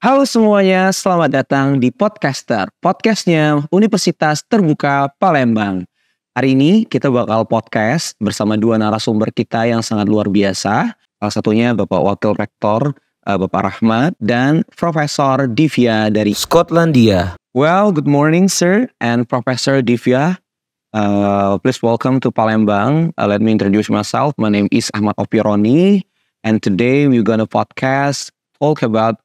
Halo semuanya, selamat datang di Podcaster, podcastnya Universitas Terbuka Palembang. Hari ini kita bakal podcast bersama dua narasumber kita yang sangat luar biasa. Salah satunya Bapak Wakil Rektor, Bapak Rahmat, dan Profesor Divya dari Skotlandia. Well, good morning sir and Professor Divya. Please welcome to Palembang. Let me introduce myself. My name is Ahmad Opironi, and today we're gonna podcast, talk about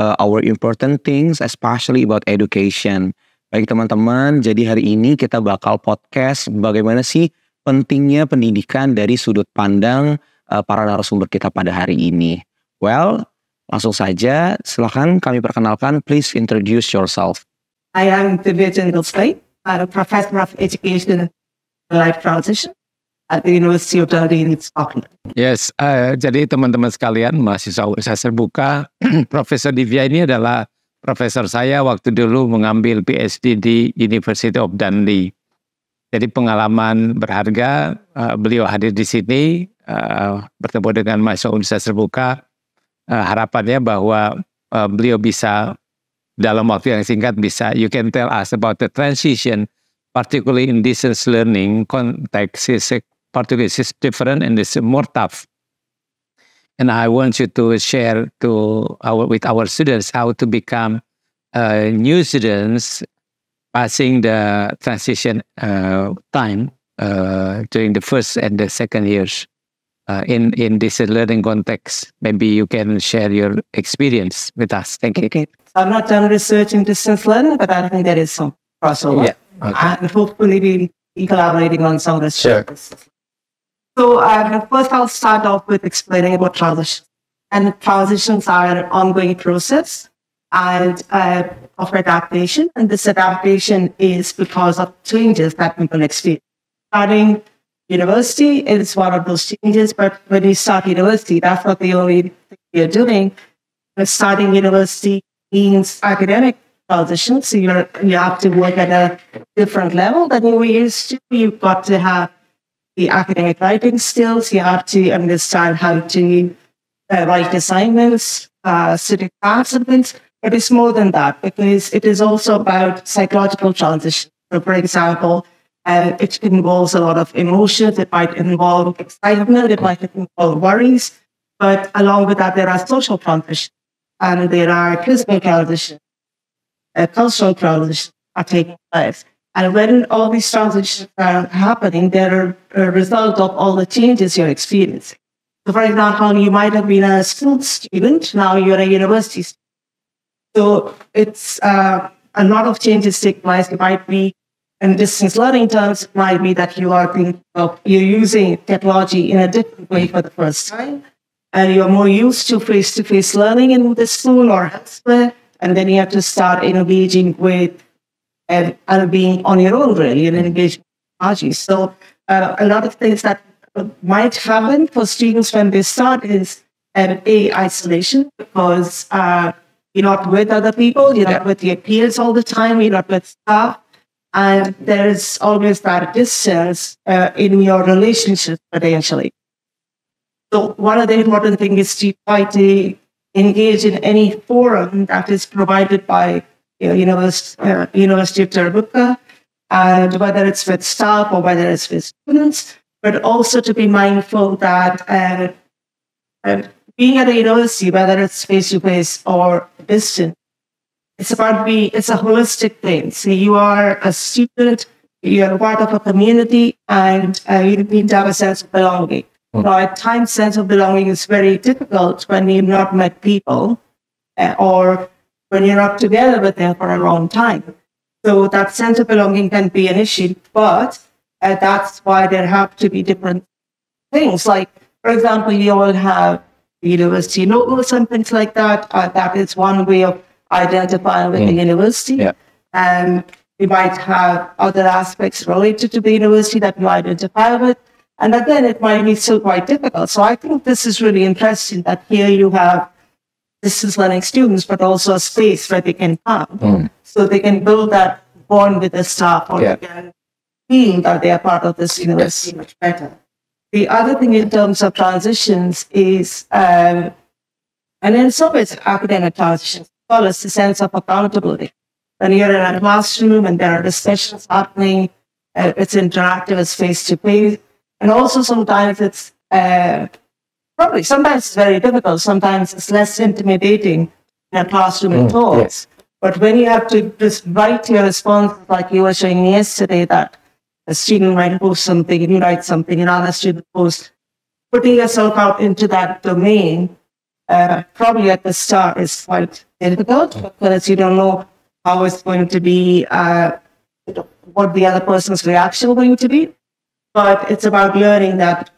our important things, especially about education. Baik teman-teman, jadi hari ini kita bakal podcast bagaimana sih pentingnya pendidikan dari sudut pandang para narasumber kita pada hari ini. Well, langsung saja, silakan kami perkenalkan. Please introduce yourself. I am Divya Jindal-Snape. I'm a Professor of Education and Life Transition at the University of Dundee in Scotland. Yes, jadi teman-teman sekalian, mahasiswa Universitas Terbuka, Profesor Divya ini adalah profesor saya waktu dulu mengambil Ph.D di University of Dundee. Jadi pengalaman berharga, beliau hadir di sini, bertemu dengan mahasiswa Universitas Terbuka. Harapannya bahwa beliau bisa dalam waktu yang singkat bisa, you can tell us about the transition, particularly in distance learning context particularly is different and it's more tough. And I want you to share with our students how to become new students passing the transition time during the first and the second years in this learning context. Maybe you can share your experience with us. Thank you. Okay. I've not done research in distance learning, but I think there is some crossover. Yeah. Okay. And hopefully we'll be collaborating on some research. Sure. So first I'll start off with explaining about transitions. And transitions are an ongoing process and of adaptation. And this adaptation is because of changes that people experience. Starting university is one of those changes, but when you start university, that's not the only thing you're doing. Starting university means academic transition. So you have to work at a different level than you were used to. You've got to have the academic writing skills. You have to understand how to write assignments, study tasks and things. But it's more than that, because it is also about psychological transition. So for example, it involves a lot of emotions. It might involve excitement. It might involve worries. But along with that, there are social transitions. And there are physical transitions. Cultural transitions are taking place. And when all these transitions are happening, they're a result of all the changes you're experiencing. So for example, you might have been a school student, now you're a university student. So it's a lot of changes take place. It might be, in distance learning terms, it might be that you're using technology in a different way for the first time. And you're more used to face-to-face learning in the school or elsewhere. And then you have to start engaging with and being on your own, really, and engaging with technology. So a lot of things that might happen for students when they start is isolation, because you're not with other people, you're not with your peers all the time, you're not with staff, and there's always that distance in your relationships potentially. So one of the important things is to try to engage in any forum that is provided by University of Terbuka, and whether it's with staff or whether it's with students, but also to be mindful that being at a university, whether it's face-to-face or distant, it's a holistic thing. So you are a student, you're part of a community, and you need to have a sense of belonging. Now, at times, sense of belonging is very difficult when you've not met people or when you're not together with them for a long time. So that sense of belonging can be an issue, but that's why there have to be different things. Like, for example, you will have university logos and things like that. That is one way of identifying with the university. Yeah. And you might have other aspects related to the university that you identify with. And again, it might be still quite difficult. So I think this is really interesting that here you have distance learning students, but also a space where they can come. So they can build that bond with the staff, or they can feel that they are part of this university much better. The other thing in terms of transitions is, and in some ways academic transitions, solace, a sense of accountability. When you're in a classroom and there are discussions happening, it's interactive, it's face-to-face. And also sometimes it's sometimes it's very difficult, sometimes it's less intimidating in a classroom at all. Yes. But when you have to just write your response, like you were showing me yesterday, that a student might post something, and you write something, another student posts, putting yourself out into that domain, probably at the start is quite difficult because you don't know how it's going to be, what the other person's reaction is going to be. But it's about learning that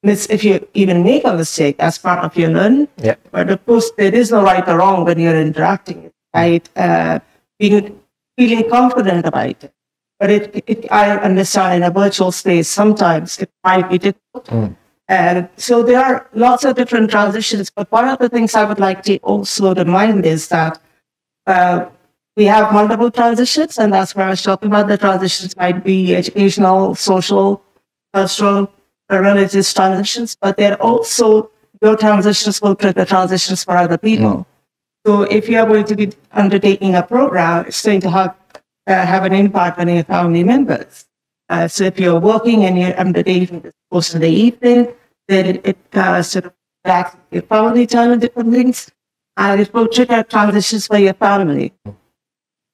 if you even make a mistake, that's part of your learning. Yeah. But of course, there is no right or wrong when you're interacting, right? Feeling confident about it. But I understand in a virtual space, sometimes it might be difficult. And so there are lots of different transitions. But one of the things I would like to also remind is that we have multiple transitions, and that's where I was talking about. The transitions might be educational, social, cultural, religious transitions, but they're also, your transitions will trigger transitions for other people. So if you are going to be undertaking a program, it's going to have an impact on your family members. So if you're working and you're undertaking this course in the evening, then it sort of impacts your family time and different things, and it will trigger transitions for your family.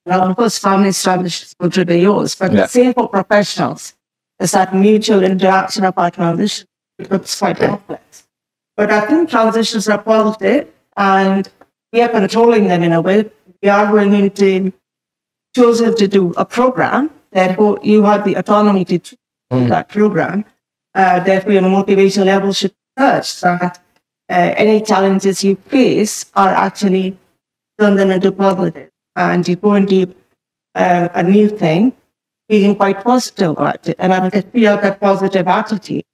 Now, of course, family transitions will trigger yours, but the same for professionals. It's that mutual interaction of our transition becomes quite complex. But I think transitions are positive, and we are controlling them in a way. We are going to choose to do a program, therefore you have the autonomy to choose that program. Therefore, your motivation level should be such that any challenges you face are actually turn them into positive. And you go into a new thing, feeling quite positive about it. And if I feel that positive attitude,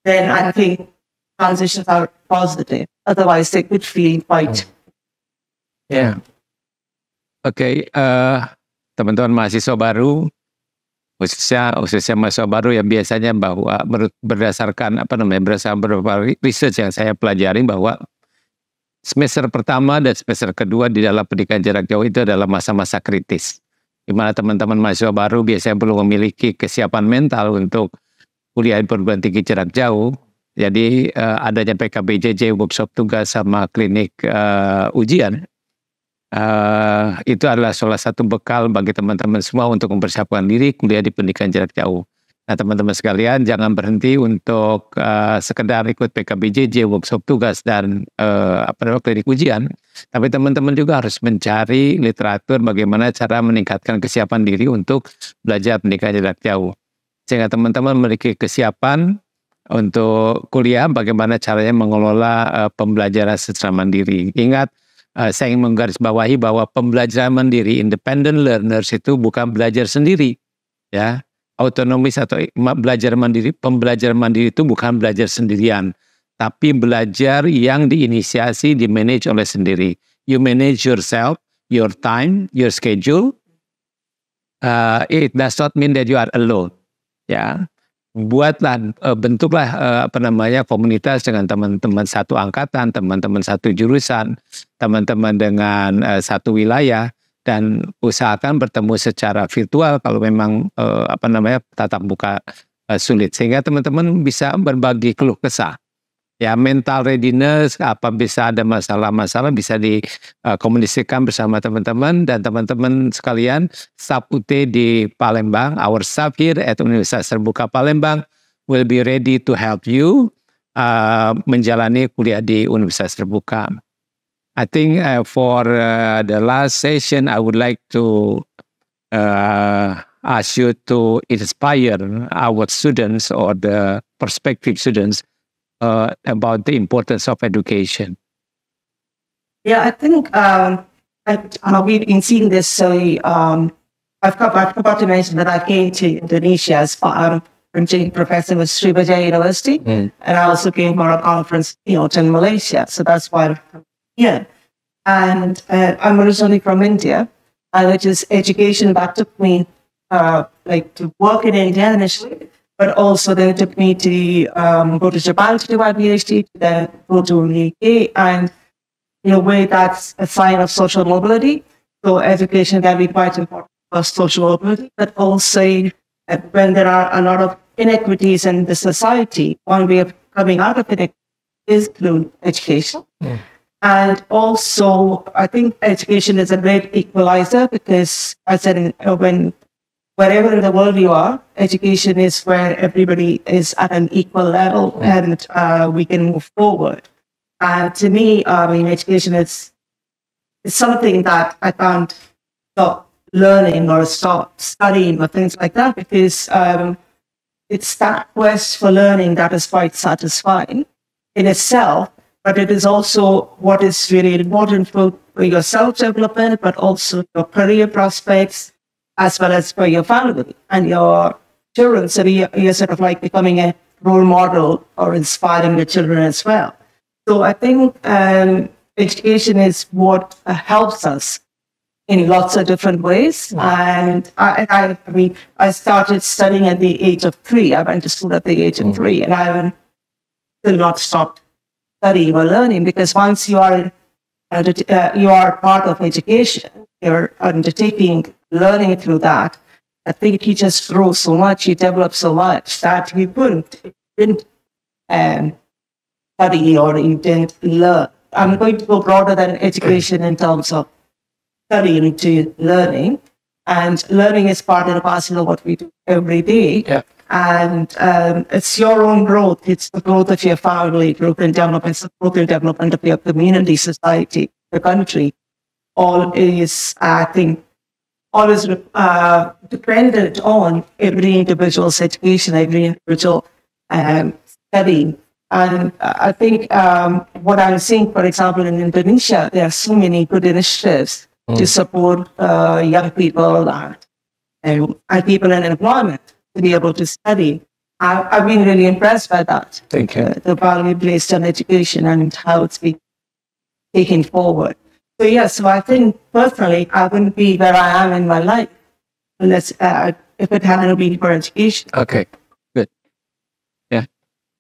then I think transitions are positive. Otherwise, they could feel quite... Yeah. Oke, teman-teman mahasiswa baru, khususnya mahasiswa baru yang biasanya bahwa berdasarkan berdasarkan beberapa research yang saya pelajari bahwa semester pertama dan semester kedua di dalam pendidikan jarak jauh itu adalah masa-masa kritis, di mana teman-teman mahasiswa baru biasanya belum memiliki kesiapan mental untuk kuliah di perguruan tinggi jarak jauh. Jadi adanya PKBJJ, workshop tugas sama klinik ujian, itu adalah salah satu bekal bagi teman-teman semua untuk mempersiapkan diri kuliah di pendidikan jarak jauh. Nah, teman-teman sekalian, jangan berhenti untuk sekedar ikut PKBJJ, workshop tugas, dan klinik ujian. Tapi teman-teman juga harus mencari literatur bagaimana cara meningkatkan kesiapan diri untuk belajar pendidikan jarak jauh. Sehingga teman-teman memiliki kesiapan untuk kuliah, bagaimana caranya mengelola pembelajaran secara mandiri. Ingat, saya ingin menggarisbawahi bahwa pembelajaran mandiri, independent learners itu bukan belajar sendiri, ya. Autonomis atau pembelajaran mandiri itu bukan belajar sendirian, tapi belajar yang diinisiasi, dimanage oleh sendiri. You manage yourself, your time, your schedule. It does not mean that you are alone. Ya, bentuklah komunitas dengan teman-teman satu angkatan, teman-teman satu jurusan, teman-teman dengan satu wilayah. Dan usahakan bertemu secara virtual kalau memang tatap muka sulit, sehingga teman-teman bisa berbagi keluh kesah, ya, mental readiness, apa bisa ada masalah-masalah bisa dikomunikasikan bersama teman-teman. Dan teman-teman sekalian, staff UT di Palembang, our staff here at Universitas Terbuka Palembang will be ready to help you menjalani kuliah di Universitas Terbuka. I think for the last session, I would like to ask you to inspire our students or the prospective students about the importance of education. Yeah, I think we've been seeing this. So I forgot to mention that I came to Indonesia as professor with Sriwijaya University, and I also came for a conference in Malaysia. So that's why I'm here. And I'm originally from India, which is education that took me to work in India initially, but also then it took me to go to Japan to do my PhD, to then go to the UK. And in a way that's a sign of social mobility. So education can be quite important for social mobility, but also when there are a lot of inequities in the society, one way of coming out of it is through education. And also, I think education is a great equalizer because, I said, wherever in the world you are, education is where everybody is at an equal level and we can move forward. And to me, education is something that I can't stop learning or stop studying or things like that because it's that quest for learning that is quite satisfying in itself, but it is also what is really important for your self-development, but also your career prospects, as well as for your family and your children. So you're sort of like becoming a role model or inspiring your children as well. So I think education is what helps us in lots of different ways. And I started studying at the age of 3. I went to school at the age of 3, and I haven't still not stopped studying or learning because once you are part of education, you're undertaking learning through that. I think you just grow so much, you develop so much that you didn't study or you didn't learn. I'm going to go broader than education in terms of studying to learning. And learning is part and parcel of what we do every day. Yeah. And it's your own growth. It's the growth of your family, growth and development, it's the growth and development of your community, society, the country. All is, I think, always dependent on every individual's education, every individual studying. And I think what I'm seeing, for example, in Indonesia, there are so many good initiatives to support young people and people in employment to be able to study. I've been really impressed by that. Thank you. The value placed on education and how it's being taken forward. So yes, so I think personally, I wouldn't be where I am in my life unless if it hadn't been for education. Okay, good. Ya,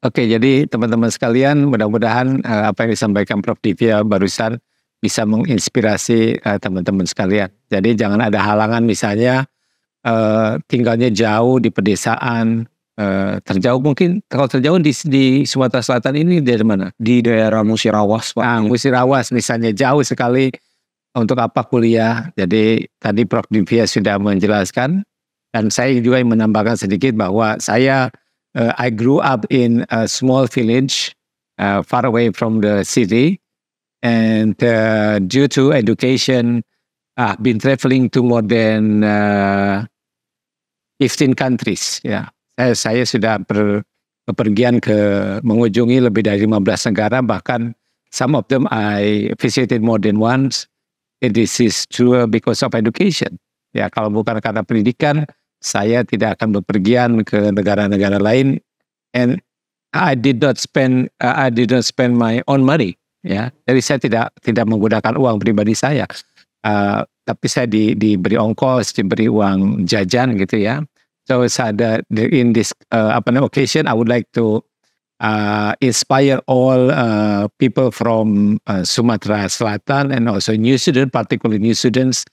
oke. Jadi teman-teman sekalian, mudah-mudahan apa yang disampaikan Prof. Divya barusan bisa menginspirasi teman-teman sekalian. Jadi jangan ada halangan, misalnya tinggalnya jauh di pedesaan. Terjauh mungkin, kalau terjauh di Sumatera Selatan ini dari mana? Di daerah Musirawas, Pak. Musirawas misalnya, jauh sekali untuk apa kuliah. Jadi tadi Prof. Divya sudah menjelaskan, dan saya juga menambahkan sedikit bahwa saya I grew up in a small village far away from the city, and due to education I've been traveling to more than 15 countries. Ya. Saya sudah bepergian mengunjungi lebih dari 15 negara, bahkan some of them I visited more than once. This is true because of education. Ya, kalau bukan karena pendidikan, saya tidak akan bepergian ke negara-negara lain. And I did not spend my own money. Ya, jadi saya tidak menggunakan uang pribadi saya. Tapi saya diberi ongkos, diberi uang jajan gitu ya. So in this occasion, I would like to inspire all people from Sumatera Selatan and also new students, particularly new students,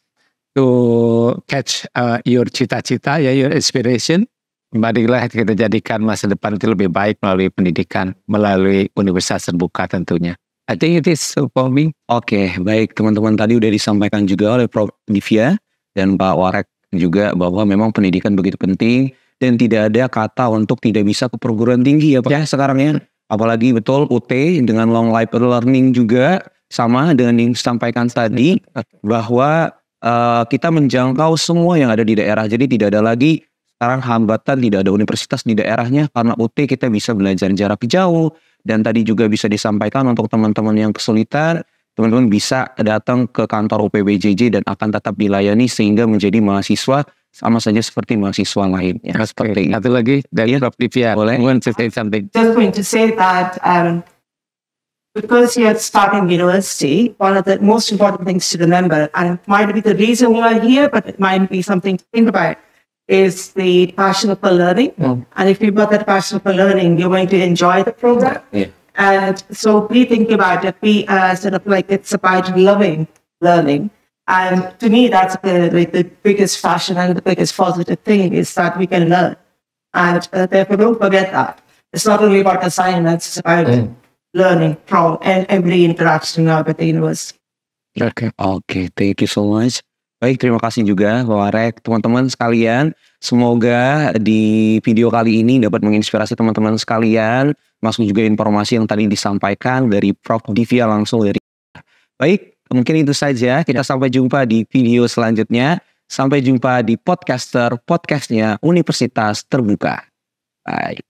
to catch your cita-cita, ya, your aspiration. Marilah kita jadikan masa depan itu lebih baik melalui pendidikan, melalui Universitas Terbuka tentunya. I think it is for me. Oke, baik teman-teman, tadi udah disampaikan juga oleh Prof. Divya dan Pak Warek juga bahwa memang pendidikan begitu penting dan tidak ada kata untuk tidak bisa ke perguruan tinggi ya Pak ya sekarang ya. Apalagi betul UT dengan long life learning juga sama dengan yang disampaikan tadi bahwa kita menjangkau semua yang ada di daerah. Jadi tidak ada lagi sekarang hambatan, tidak ada universitas di daerahnya karena UT kita bisa belajar jarak jauh. Dan tadi juga bisa disampaikan untuk teman-teman yang kesulitan, teman-teman bisa datang ke kantor UPBJJ dan akan tetap dilayani sehingga menjadi mahasiswa sama saja seperti mahasiswa lainnya. Seperti satu lagi dari Prof. Divya, boleh? Want to say something? Just going to say that because you're starting university, one of the most important things to remember, and it might be the reason you are here, but it might be something to think about, is the passion for learning. And if you've got that passion for learning, you're going to enjoy the program. Yeah. And so we think about it, we sort of like it's about loving learning. And to me, that's the biggest fashion and the biggest positive thing is that we can learn. And therefore, don't forget that. It's not only about assignments, it's about learning from every interaction now with the university. Oke, thank you so much. Baik, terima kasih juga Pak Rek. Teman-teman sekalian, semoga di video kali ini dapat menginspirasi teman-teman sekalian. Masuk juga informasi yang tadi disampaikan dari Prof. Divya langsung dari. Baik, mungkin itu saja. Kita sampai jumpa di video selanjutnya. Sampai jumpa di podcastnya Universitas Terbuka. Bye.